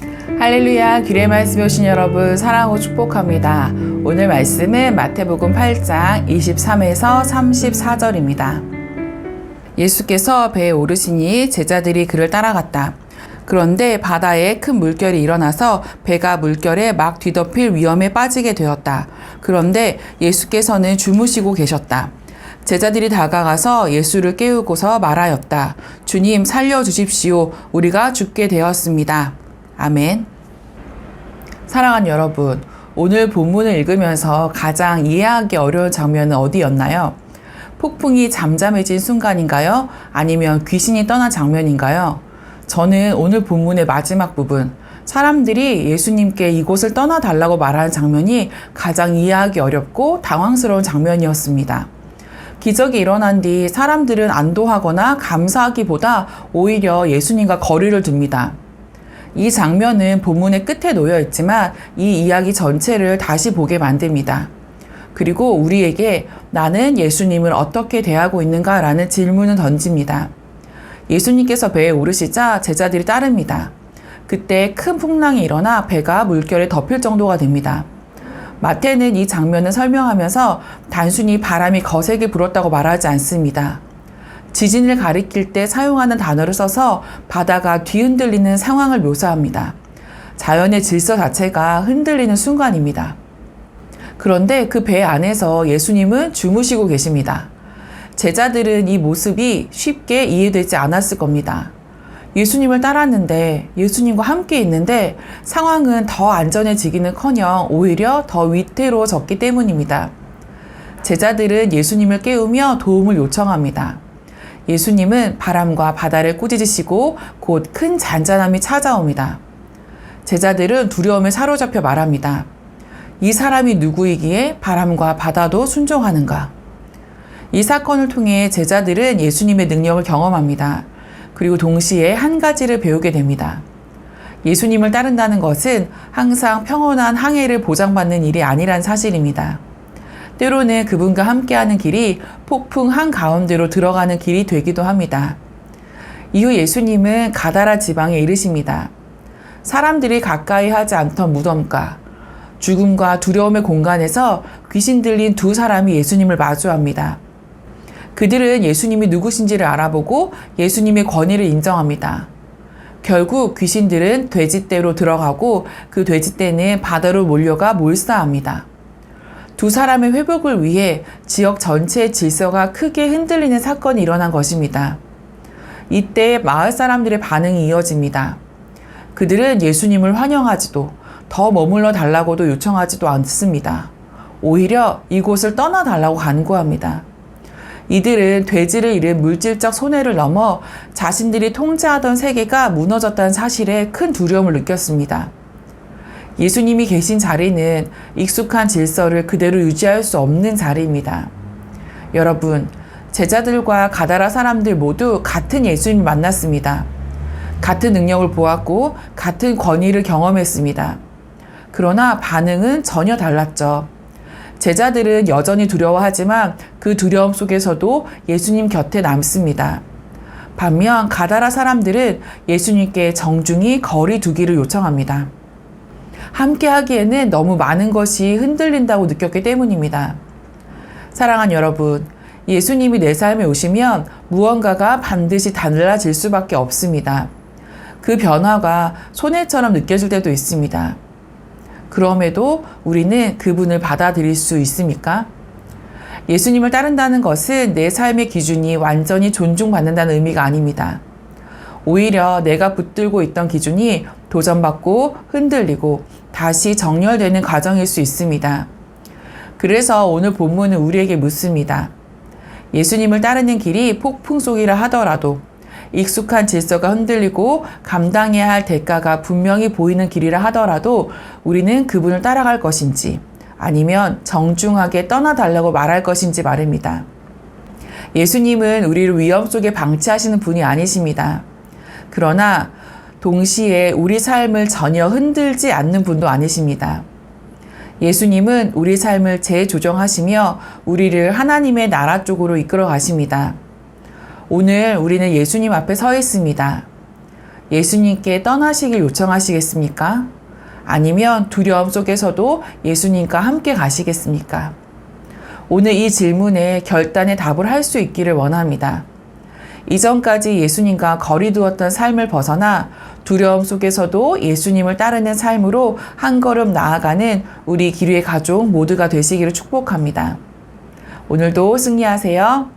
할렐루야, 귀의 말씀에 오신 여러분 사랑하고 축복합니다. 오늘 말씀은 마태복음 8장 23에서 34절입니다. 예수께서 배에 오르시니 제자들이 그를 따라갔다. 그런데 바다에 큰 물결이 일어나서 배가 물결에 막 뒤덮일 위험에 빠지게 되었다. 그런데 예수께서는 주무시고 계셨다. 제자들이 다가가서 예수를 깨우고서 말하였다. 주님, 살려주십시오. 우리가 죽게 되었습니다. 아멘. 사랑하는 여러분, 오늘 본문을 읽으면서 가장 이해하기 어려운 장면은 어디였나요? 폭풍이 잠잠해진 순간인가요? 아니면 귀신이 떠난 장면인가요? 저는 오늘 본문의 마지막 부분, 사람들이 예수님께 이곳을 떠나달라고 말하는 장면이 가장 이해하기 어렵고 당황스러운 장면이었습니다. 기적이 일어난 뒤 사람들은 안도하거나 감사하기보다 오히려 예수님과 거리를 둡니다. 이 장면은 본문의 끝에 놓여 있지만 이 이야기 전체를 다시 보게 만듭니다. 그리고 우리에게 나는 예수님을 어떻게 대하고 있는가 라는 질문을 던집니다. 예수님께서 배에 오르시자 제자들이 따릅니다. 그때 큰 풍랑이 일어나 배가 물결에 덮일 정도가 됩니다. 마태는 이 장면을 설명하면서 단순히 바람이 거세게 불었다고 말하지 않습니다. 지진을 가리킬 때 사용하는 단어를 써서 바다가 뒤흔들리는 상황을 묘사합니다. 자연의 질서 자체가 흔들리는 순간입니다. 그런데 그 배 안에서 예수님은 주무시고 계십니다. 제자들은 이 모습이 쉽게 이해되지 않았을 겁니다. 예수님을 따랐는데, 예수님과 함께 있는데 상황은 더 안전해지기는커녕 오히려 더 위태로워졌기 때문입니다. 제자들은 예수님을 깨우며 도움을 요청합니다. 예수님은 바람과 바다를 꾸짖으시고 곧 큰 잔잔함이 찾아옵니다. 제자들은 두려움에 사로잡혀 말합니다. 이 사람이 누구이기에 바람과 바다도 순종하는가? 이 사건을 통해 제자들은 예수님의 능력을 경험합니다. 그리고 동시에 한 가지를 배우게 됩니다. 예수님을 따른다는 것은 항상 평온한 항해를 보장받는 일이 아니란 사실입니다. 때로는 그분과 함께하는 길이 폭풍 한가운데로 들어가는 길이 되기도 합니다. 이후 예수님은 가다라 지방에 이르십니다. 사람들이 가까이 하지 않던 무덤가, 죽음과 두려움의 공간에서 귀신 들린 두 사람이 예수님을 마주합니다. 그들은 예수님이 누구신지를 알아보고 예수님의 권위를 인정합니다. 결국 귀신들은 돼지떼로 들어가고 그 돼지떼는 바다로 몰려가 몰사합니다. 두 사람의 회복을 위해 지역 전체의 질서가 크게 흔들리는 사건이 일어난 것입니다. 이때 마을 사람들의 반응이 이어집니다. 그들은 예수님을 환영하지도 더 머물러 달라고도 요청하지도 않습니다. 오히려 이곳을 떠나달라고 간구합니다. 이들은 돼지를 잃은 물질적 손해를 넘어 자신들이 통제하던 세계가 무너졌다는 사실에 큰 두려움을 느꼈습니다. 예수님이 계신 자리는 익숙한 질서를 그대로 유지할 수 없는 자리입니다. 여러분, 제자들과 가다라 사람들 모두 같은 예수님을 만났습니다. 같은 능력을 보았고 같은 권위를 경험했습니다. 그러나 반응은 전혀 달랐죠. 제자들은 여전히 두려워하지만 그 두려움 속에서도 예수님 곁에 남습니다. 반면 가다라 사람들은 예수님께 정중히 거리 두기를 요청합니다. 함께 하기에는 너무 많은 것이 흔들린다고 느꼈기 때문입니다. 사랑하는 여러분, 예수님이 내 삶에 오시면 무언가가 반드시 달라질 수밖에 없습니다. 그 변화가 손해처럼 느껴질 때도 있습니다. 그럼에도 우리는 그분을 받아들일 수 있습니까? 예수님을 따른다는 것은 내 삶의 기준이 완전히 존중받는다는 의미가 아닙니다. 오히려 내가 붙들고 있던 기준이 도전받고 흔들리고 다시 정렬되는 과정일 수 있습니다. 그래서 오늘 본문은 우리에게 묻습니다. 예수님을 따르는 길이 폭풍 속이라 하더라도 익숙한 질서가 흔들리고 감당해야 할 대가가 분명히 보이는 길이라 하더라도 우리는 그분을 따라갈 것인지 아니면 정중하게 떠나달라고 말할 것인지 말입니다. 예수님은 우리를 위험 속에 방치하시는 분이 아니십니다. 그러나 동시에 우리 삶을 전혀 흔들지 않는 분도 아니십니다. 예수님은 우리 삶을 재조정하시며 우리를 하나님의 나라 쪽으로 이끌어 가십니다. 오늘 우리는 예수님 앞에 서 있습니다. 예수님께 떠나시길 요청하시겠습니까? 아니면 두려움 속에서도 예수님과 함께 가시겠습니까? 오늘 이 질문에 결단의 답을 할 수 있기를 원합니다. 이전까지 예수님과 거리 두었던 삶을 벗어나 두려움 속에서도 예수님을 따르는 삶으로 한 걸음 나아가는 우리 기류의 가족 모두가 되시기를 축복합니다. 오늘도 승리하세요.